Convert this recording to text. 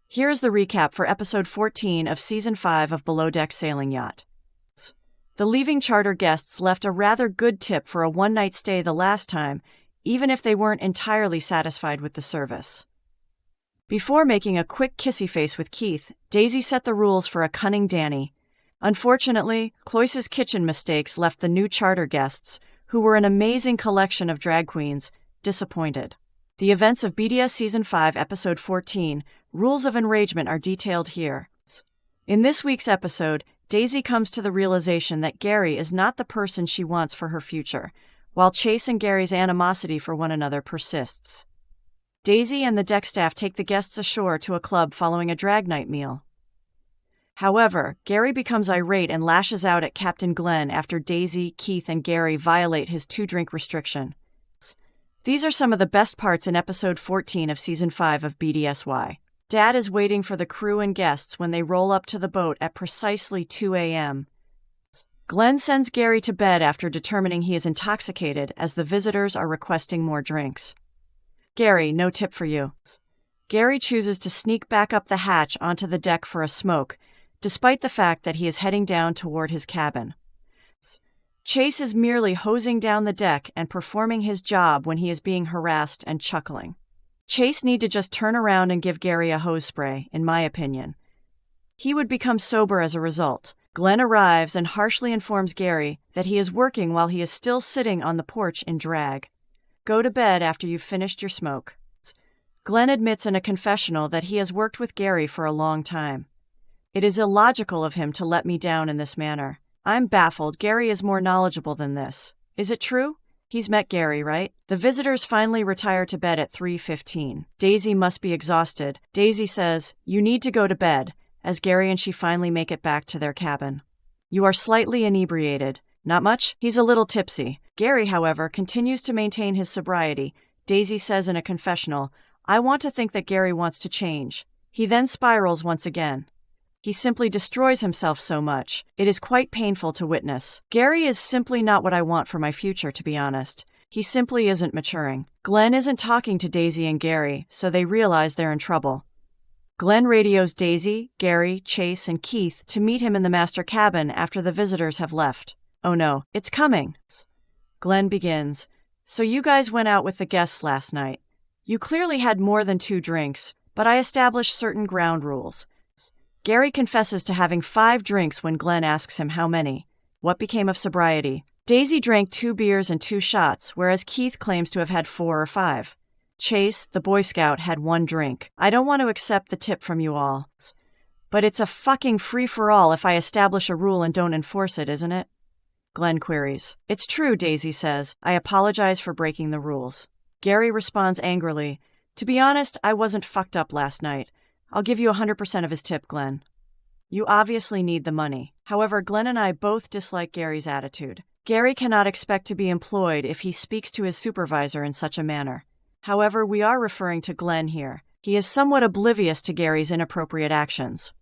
Here is the recap for episode 14 of season 5 of Below Deck Sailing Yacht. The leaving charter guests left a rather good tip for a one-night stay the last time, even if they weren't entirely satisfied with the service. Before making a quick kissy face with Keith, Daisy set the rules for a cunning Danny. Unfortunately, Cloyce's kitchen mistakes left the new charter guests, who were an amazing collection of drag queens, disappointed. The events of BDS Season 5, Episode 14, Rules of Enragement, are detailed here. In this week's episode, Daisy comes to the realization that Gary is not the person she wants for her future, while Chase and Gary's animosity for one another persists. Daisy and the deck staff take the guests ashore to a club following a drag night meal. However, Gary becomes irate and lashes out at Captain Glenn after Daisy, Keith, and Gary violate his 2-drink restriction. These are some of the best parts in episode 14 of season 5 of BDSY. Dad is waiting for the crew and guests when they roll up to the boat at precisely 2 a.m. Glenn sends Gary to bed after determining he is intoxicated as the visitors are requesting more drinks. Gary, no tip for you. Gary chooses to sneak back up the hatch onto the deck for a smoke, despite the fact that he is heading down toward his cabin. Chase is merely hosing down the deck and performing his job when he is being harassed and chuckling. Chase need to just turn around and give Gary a hose spray, in my opinion. He would become sober as a result. Glenn arrives and harshly informs Gary that he is working while he is still sitting on the porch in drag. Go to bed after you've finished your smoke. Glenn admits in a confessional that he has worked with Gary for a long time. It is illogical of him to let me down in this manner. I'm baffled. Gary is more knowledgeable than this. Is it true? He's met Gary, right? The visitors finally retire to bed at 3:15. Daisy must be exhausted. Daisy says, "You need to go to bed," as Gary and she finally make it back to their cabin. "You are slightly inebriated." "Not much. He's a little tipsy." Gary, however, continues to maintain his sobriety. Daisy says in a confessional, "I want to think that Gary wants to change." He then spirals once again. He simply destroys himself so much. It is quite painful to witness. Gary is simply not what I want for my future, to be honest. He simply isn't maturing. Glenn isn't talking to Daisy and Gary, so they realize they're in trouble. Glenn radios Daisy, Gary, Chase, and Keith to meet him in the master cabin after the visitors have left. "Oh no, it's coming." Glenn begins. "So you guys went out with the guests last night. You clearly had more than 2 drinks, but I established certain ground rules." Gary confesses to having 5 drinks when Glenn asks him how many. What became of sobriety? Daisy drank 2 beers and 2 shots, whereas Keith claims to have had 4 or 5. Chase, the Boy Scout, had 1 drink. "I don't want to accept the tip from you all. But it's a fucking free-for-all if I establish a rule and don't enforce it, isn't it?" Glenn queries. "It's true," Daisy says. "I apologize for breaking the rules." Gary responds angrily. "To be honest, I wasn't fucked up last night. I'll give you 100% of his tip, Glenn." You obviously need the money. However, Glenn and I both dislike Gary's attitude. Gary cannot expect to be employed if he speaks to his supervisor in such a manner. However, we are referring to Glenn here. He is somewhat oblivious to Gary's inappropriate actions.